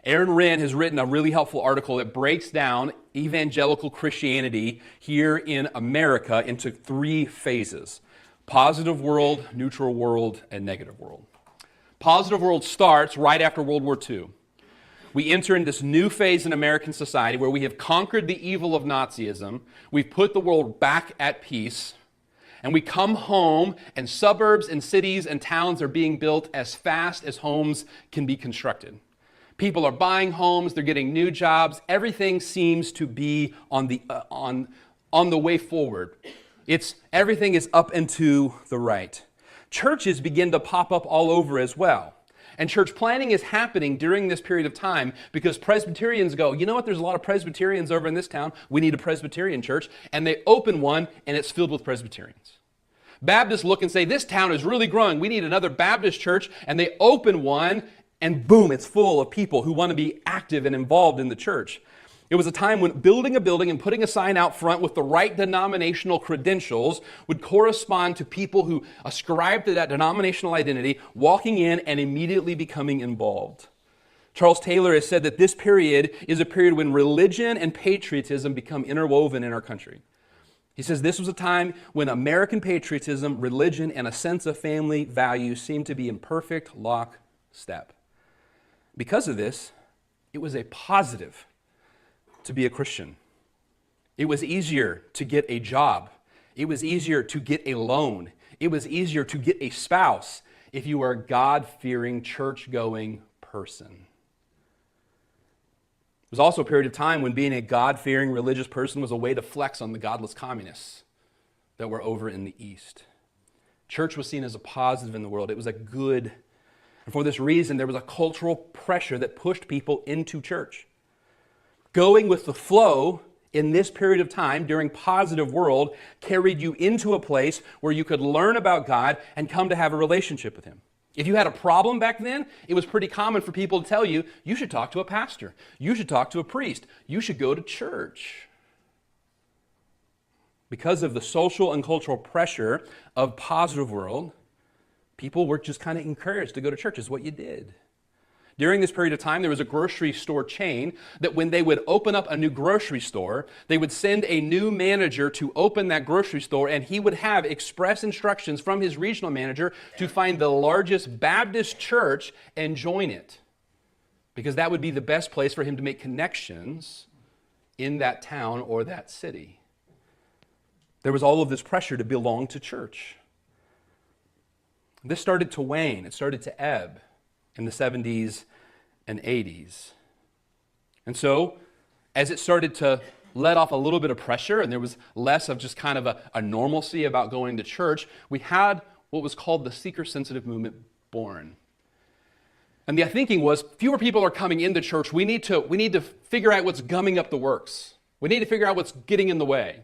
Aaron Renn has written a really helpful article that breaks down evangelical Christianity here in America into 3 phases: positive world, neutral world, and negative world. Positive world starts right after World War II. We enter in this new phase in American society where we have conquered the evil of Nazism, we've put the world back at peace, and we come home and suburbs and cities and towns are being built as fast as homes can be constructed. People are buying homes, they're getting new jobs, everything seems to be on the way forward. Everything is up and to the right. Churches begin to pop up all over as well. And church planting is happening during this period of time because Presbyterians go, you know what, there's a lot of Presbyterians over in this town, we need a Presbyterian church, and they open one and it's filled with Presbyterians. Baptists look and say, this town is really growing, we need another Baptist church, and they open one and boom, it's full of people who want to be active and involved in the church. It was a time when building a building and putting a sign out front with the right denominational credentials would correspond to people who ascribed to that denominational identity, walking in and immediately becoming involved. Charles Taylor has said that this period is a period when religion and patriotism become interwoven in our country. He says this was a time when American patriotism, religion, and a sense of family values seemed to be in perfect lockstep. Because of this, it was a positive to be a Christian. It was easier to get a job. It was easier to get a loan. It was easier to get a spouse if you were a God-fearing, church-going person. It was also a period of time when being a God-fearing religious person was a way to flex on the godless communists that were over in the East. Church was seen as a positive in the world. It was a good. And for this reason, there was a cultural pressure that pushed people into church. Going with the flow in this period of time during positive world carried you into a place where you could learn about God and come to have a relationship with Him. If you had a problem back then, it was pretty common for people to tell you, you should talk to a pastor, you should talk to a priest, you should go to church. Because of the social and cultural pressure of positive world, people were just kind of encouraged to go to church is what you did. During this period of time, there was a grocery store chain that when they would open up a new grocery store, they would send a new manager to open that grocery store, and he would have express instructions from his regional manager to find the largest Baptist church and join it, because that would be the best place for him to make connections in that town or that city. There was all of this pressure to belong to church. This started to wane. It started to ebb in the 70s and 80s. And so, as it started to let off a little bit of pressure and there was less of just kind of a normalcy about going to church, we had what was called the seeker-sensitive movement born. And the thinking was, fewer people are coming into church. We need to figure out what's gumming up the works. We need to figure out what's getting in the way.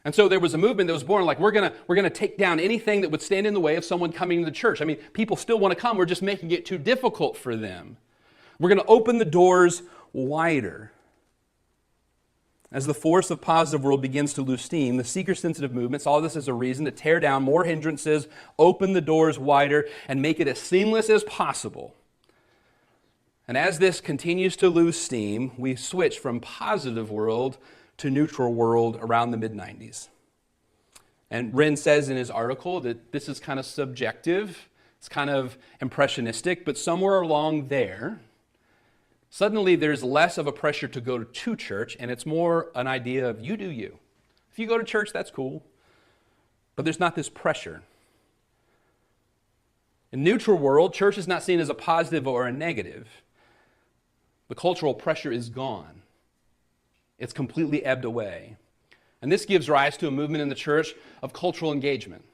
And so there was a movement that was born like, we're gonna take down anything that would stand in the way of someone coming to the church. I mean, people still want to come. We're just making it too difficult for them. We're going to open the doors wider. As the force of positive world begins to lose steam, the seeker-sensitive movement saw this as a reason to tear down more hindrances, open the doors wider, and make it as seamless as possible. And as this continues to lose steam, we switch from positive world to neutral world around the mid-90s. And Renn says in his article that this is kind of subjective, it's kind of impressionistic, but somewhere along there, suddenly there's less of a pressure to go to church, and it's more an idea of you do you. If you go to church, that's cool, but there's not this pressure. In neutral world, church is not seen as a positive or a negative. The cultural pressure is gone. It's completely ebbed away. And this gives rise to a movement in the church of cultural engagement.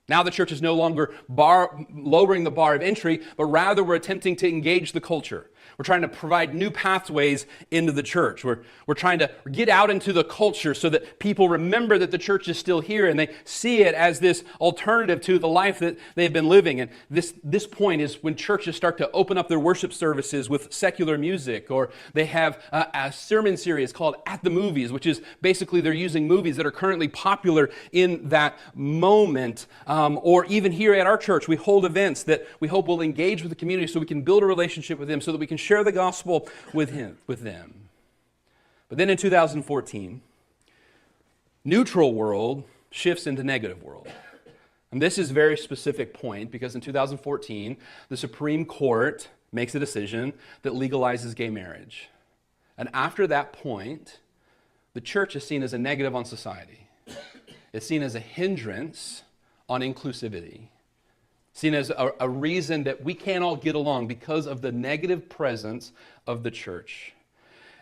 Now the church is no longer lowering the bar of entry, but rather we're attempting to engage the culture. We're trying to provide new pathways into the church. We're trying to get out into the culture so that people remember that the church is still here and they see it as this alternative to the life that they've been living. And this point is when churches start to open up their worship services with secular music, or they have a sermon series called At the Movies, which is basically they're using movies that are currently popular in that moment. Or even here at our church, we hold events that we hope will engage with the community so we can build a relationship with them so that we can can share the gospel with them. But then in 2014, neutral world shifts into negative world. And this is a very specific point because in 2014, the Supreme Court makes a decision that legalizes gay marriage. And after that point, the church is seen as a negative on society. It's seen as a hindrance on inclusivity. Seen as a reason that we can't all get along because of the negative presence of the church.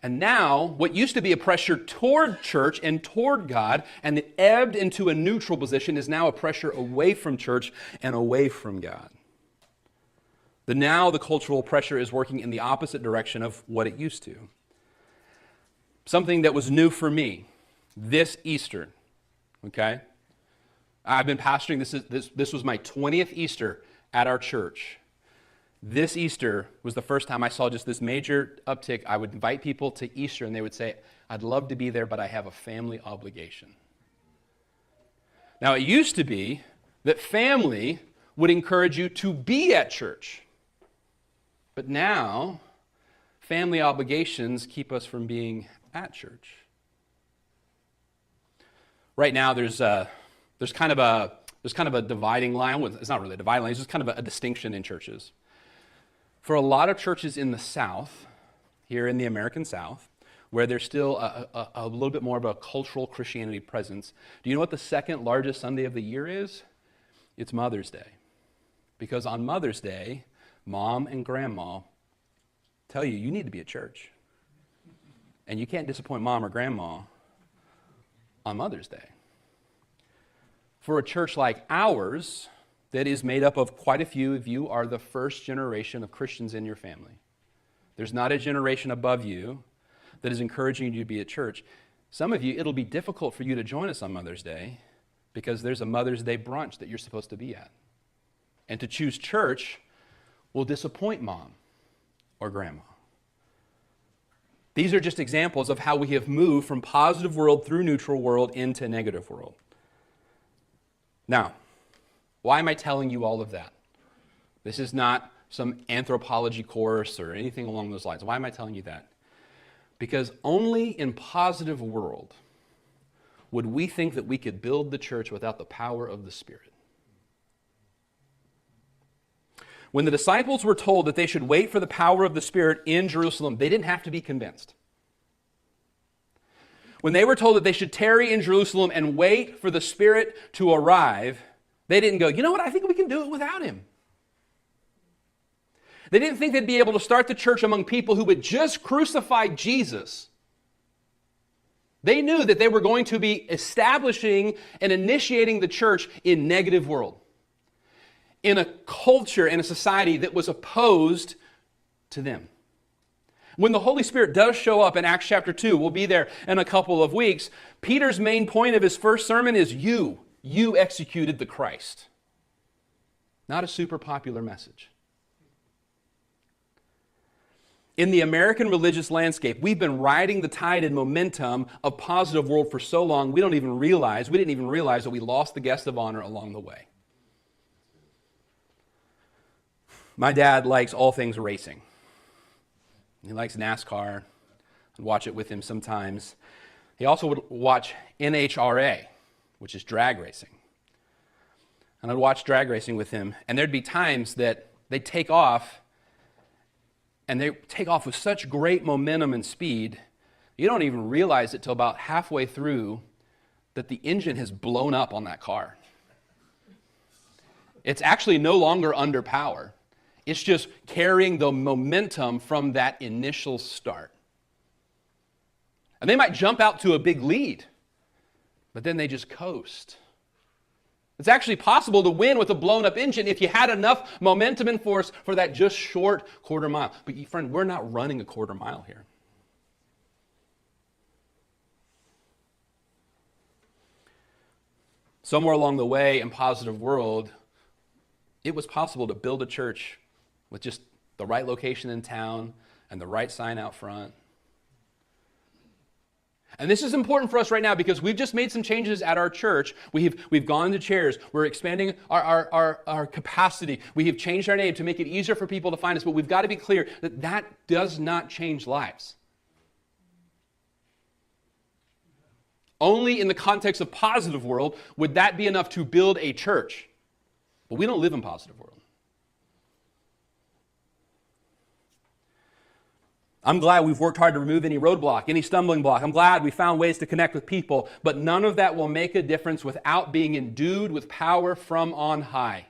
And now, what used to be a pressure toward church and toward God, and it ebbed into a neutral position, is now a pressure away from church and away from God. Now the cultural pressure is working in the opposite direction of what it used to. Something that was new for me this Easter, okay? I've been pastoring, this was my 20th Easter at our church. This Easter was the first time I saw just this major uptick. I would invite people to Easter and they would say, I'd love to be there, but I have a family obligation. Now, it used to be that family would encourage you to be at church. But now, family obligations keep us from being at church. Right now, there's kind of a dividing line. Well, it's not really a dividing line. It's just kind of a distinction in churches. For a lot of churches in the South, here in the American South, where there's still a little bit more of a cultural Christianity presence, do you know what the second largest Sunday of the year is? It's Mother's Day. Because on Mother's Day, Mom and Grandma tell you need to be at church. And you can't disappoint Mom or Grandma on Mother's Day. For a church like ours, that is made up of quite a few of you are the first generation of Christians in your family. There's not a generation above you that is encouraging you to be at church. Some of you, it'll be difficult for you to join us on Mother's Day because there's a Mother's Day brunch that you're supposed to be at. And to choose church will disappoint Mom or Grandma. These are just examples of how we have moved from positive world through neutral world into negative world. Now, why am I telling you all of that? This is not some anthropology course or anything along those lines. Why am I telling you that? Because only in positive world would we think that we could build the church without the power of the Spirit. When the disciples were told that they should wait for the power of the Spirit in Jerusalem, they didn't have to be convinced. When they were told that they should tarry in Jerusalem and wait for the Spirit to arrive, they didn't go, you know what, I think we can do it without him. They didn't think they'd be able to start the church among people who had just crucified Jesus. They knew that they were going to be establishing and initiating the church in negative world, in a culture and a society that was opposed to them. When the Holy Spirit does show up in Acts chapter 2, we'll be there in a couple of weeks, Peter's main point of his first sermon is you executed the Christ. Not a super popular message. In the American religious landscape, we've been riding the tide and momentum of positive world for so long, we didn't even realize that we lost the guest of honor along the way. My dad likes all things racing. He likes NASCAR. I'd watch it with him sometimes. He also would watch NHRA, which is drag racing. And I'd watch drag racing with him, and there'd be times that they'd take off, and they take off with such great momentum and speed, you don't even realize it till about halfway through that the engine has blown up on that car. It's actually no longer under power. It's just carrying the momentum from that initial start. And they might jump out to a big lead, but then they just coast. It's actually possible to win with a blown-up engine if you had enough momentum and force for that just short quarter mile. But friend, we're not running a quarter mile here. Somewhere along the way in Positive World, it was possible to build a church with just the right location in town and the right sign out front. And this is important for us right now because we've just made some changes at our church. We've gone to chairs. We're expanding our capacity. We have changed our name to make it easier for people to find us. But we've got to be clear that that does not change lives. Only in the context of positive world would that be enough to build a church. But we don't live in positive world. I'm glad we've worked hard to remove any roadblock, any stumbling block. I'm glad we found ways to connect with people, but none of that will make a difference without being endued with power from on high.